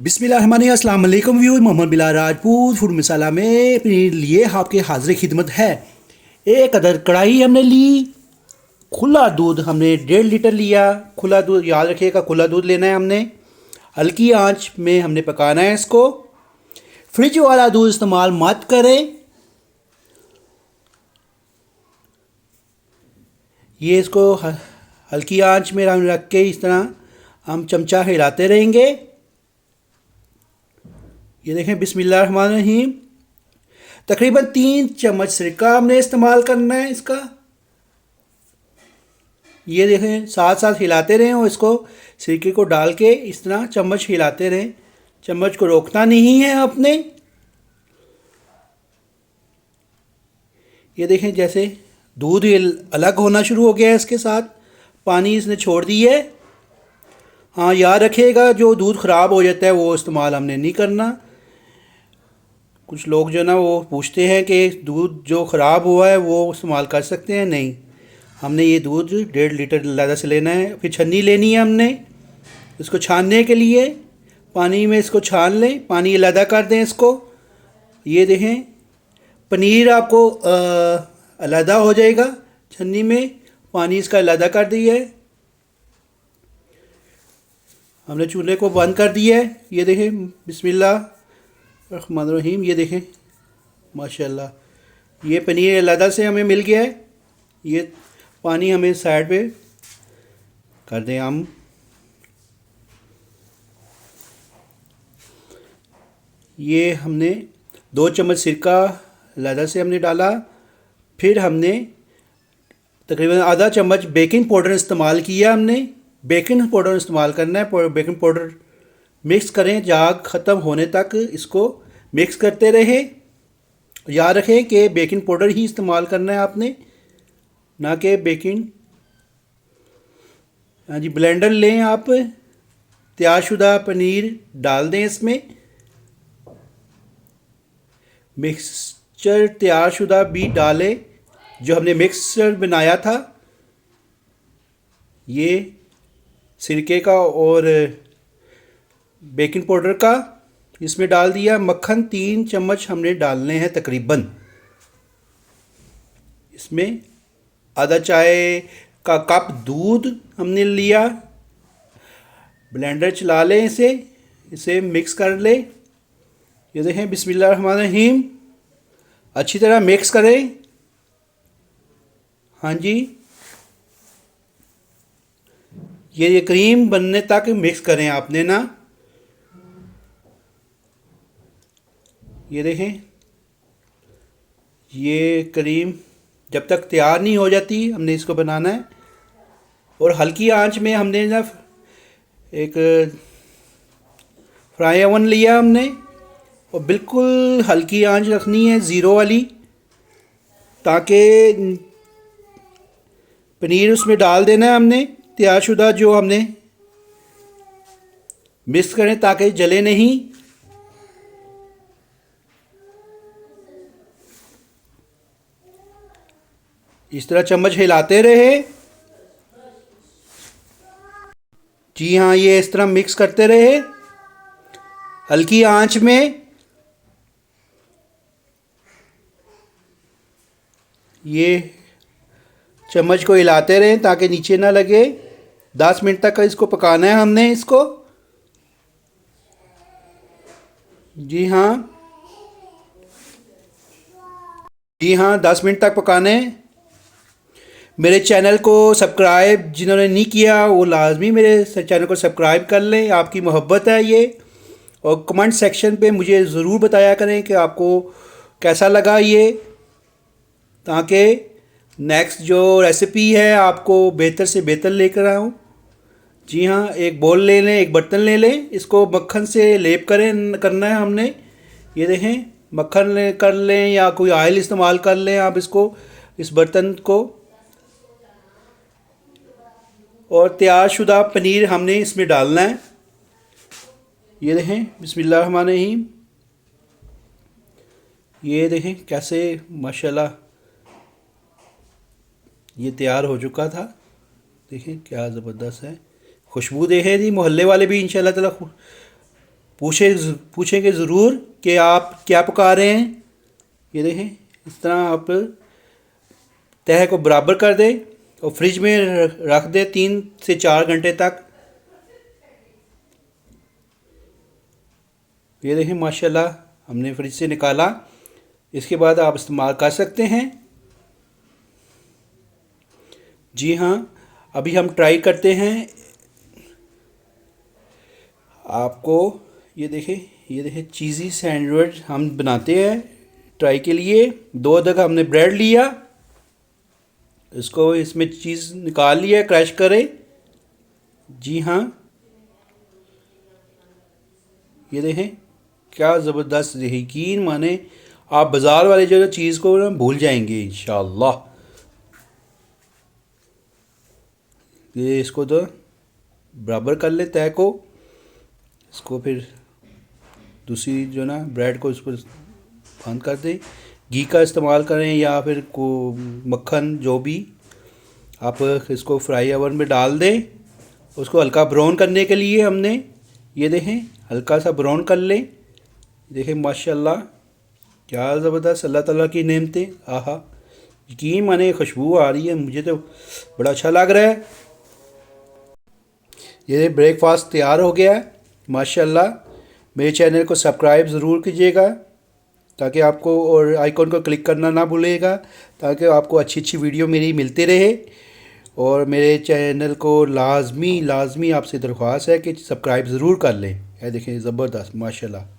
बिस्मिल्लाहिर्रहमानिर्रहीम। अस्सलाम वालेकुम व्यूअर्स, मोहम्मद बिलाल राजपूत फूड मसाला में अपने लिए आपके हाजिर खिदमत है। एक अदर कढ़ाई हमने ली। खुला दूध हमने 1.5 लीटर लिया। खुला दूध याद रखिएगा, खुला दूध लेना है हमने। हल्की आंच में हमने पकाना है इसको। फ्रिज वाला दूध इस्तेमाल मत करें। ये इसको हल्की आंच में हम रख के इस तरह हम चमचा हिलाते रहेंगे। ये देखें, बिस्मिल्लाहिर्रहमानिर्रहीम। तकरीबन 3 चम्मच सिरका हमने इस्तेमाल करना है इसका। ये देखें, साथ साथ हिलाते रहें और इसको सिरके को डाल के इस तरह चम्मच हिलाते रहें। चम्मच को रोकना नहीं है आपने। ये देखें, जैसे दूध अलग होना शुरू हो गया है, इसके साथ पानी इसने छोड़ दी है। हाँ, याद रखिएगा, जो दूध ख़राब हो जाता है वो इस्तेमाल हमने नहीं करना। कुछ लोग जो ना वो पूछते हैं कि दूध जो ख़राब हुआ है वो इस्तेमाल कर सकते हैं। नहीं, हमने ये दूध 1.5 लीटर ज़्यादा से लेना है। फिर छन्नी लेनी है हमने इसको छानने के लिए। पानी में इसको छान लें, पानी अलहदा कर दें इसको। ये देखें, पनीर आपको अलहदा हो जाएगा छन्नी में। पानी इसका अलहदा कर दिया है हमने। चूल्हे को बंद कर दिया है। ये देखें, बिस्मिल्लाह रहमान रहीम। ये देखें, माशाल्लाह, ये पनीर अलहदा से हमें मिल गया है। ये पानी हमें साइड पे कर दें हम। ये हमने 2 चम्मच सिरका अलहदा से हमने डाला। फिर हमने तकरीबन आधा चम्मच बेकिंग पाउडर इस्तेमाल किया हमने। बेकिंग पाउडर इस्तेमाल करना है। बेकिंग पाउडर मिक्स करें, जाग ख़त्म होने तक इसको मिक्स करते रहें। याद रखें कि बेकिंग पाउडर ही इस्तेमाल करना है आपने, ना कि बेकिंग। हाँ जी, ब्लेंडर लें आप। तैयारशुदा पनीर डाल दें इसमें। मिक्सचर तैयारशुदा भी डालें जो हमने मिक्सचर बनाया था। ये सिरके का और बेकिंग पाउडर का इसमें डाल दिया। मक्खन 3 चम्मच हमने डालने हैं तकरीबन। इसमें आधा चाय का कप दूध हमने लिया। ब्लेंडर चला लें इसे मिक्स कर लें। ये देखें, बिस्मिल्लाहिर्रहमानिर्रहीम। अच्छी तरह मिक्स करें। हाँ जी, ये क्रीम बनने तक मिक्स करें आपने ना। ये देखें, ये क्रीम जब तक तैयार नहीं हो जाती हमने इसको बनाना है। और हल्की आंच में हमने ना एक फ्राई ओवन लिया हमने, और बिल्कुल हल्की आंच रखनी है, ज़ीरो वाली, ताकि पनीर उसमें डाल देना है हमने तैयारशुदा जो हमने मिक्स करें ताकि जले नहीं। इस तरह चम्मच हिलाते रहे। जी हाँ, ये इस तरह मिक्स करते रहे हल्की आंच में। ये चम्मच को हिलाते रहें ताकि नीचे ना लगे। 10 मिनट तक इसको पकाना है हमने इसको। जी हाँ, जी हाँ, 10 मिनट तक पकाना है। मेरे चैनल को सब्सक्राइब जिन्होंने नहीं किया वो लाजमी मेरे चैनल को सब्सक्राइब कर लें। आपकी मोहब्बत है ये। और कमेंट सेक्शन पे मुझे ज़रूर बताया करें कि आपको कैसा लगा ये, ताकि नेक्स्ट जो रेसिपी है आपको बेहतर से बेहतर लेकर आऊँ। जी हाँ, एक बोल ले लें, एक बर्तन ले लें, इसको मक्खन से लेप करना है हमने। ये देखें, मक्खन कर लें या कोई ऑयल इस्तेमाल कर लें आप इसको, इस बर्तन को। और तैयारशुदा पनीर हमने इसमें डालना है। ये देखें, बिस्मिल्लाहिर्रहमानिर्रहीम। ये देखें कैसे माशाल्लाह ये तैयार हो चुका था। देखें क्या ज़बरदस्त है। खुशबू देखें जी, मोहल्ले वाले भी इंशाल्लाह ताला पूछेंगे ज़रूर कि आप क्या पका रहे हैं। ये देखें, इस तरह आप तह को बराबर कर दें और फ्रिज में रख दें 3 से 4 घंटे तक। ये देखें माशाल्लाह हमने फ्रिज से निकाला। इसके बाद आप इस्तेमाल कर सकते हैं। जी हाँ, अभी हम ट्राई करते हैं। आपको ये देखें चीज़ी सैंडविच हम बनाते हैं ट्राई के लिए। 2 अदद हमने ब्रेड लिया, इसको इसमें चीज़ निकाल लिया, क्रश करें। जी हाँ, ये देखें क्या ज़बरदस्त, यकीन माने आप बाज़ार वाले जो चीज़ को ना भूल जाएंगे इंशाअल्लाह। ये इसको तो बराबर कर ले तय को, इसको फिर दूसरी जो ना ब्रेड को इस पर बंद कर दें। घी का इस्तेमाल करें या फिर को मक्खन, जो भी आप इसको फ्राई ओवन में डाल दें। उसको हल्का ब्राउन करने के लिए हमने ये देखें हल्का सा ब्राउन कर लें। देखें माशाल्लाह क्या ज़बरदस्त, अल्लाह ताला की नेमतें। आहा, यकीन माने खुशबू आ रही है, मुझे तो बड़ा अच्छा लग रहा है। ये ब्रेकफास्ट तैयार हो गया है माशाल्लाह। मेरे चैनल को सब्सक्राइब ज़रूर कीजिएगा ताकि आपको, और आइकॉन को क्लिक करना ना भूलिएगा ताकि आपको अच्छी अच्छी वीडियो मेरी मिलती रहे। और मेरे चैनल को लाजमी आपसे दरख्वास्त है कि सब्सक्राइब ज़रूर कर लें। ये देखें ज़बरदस्त माशाल्लाह।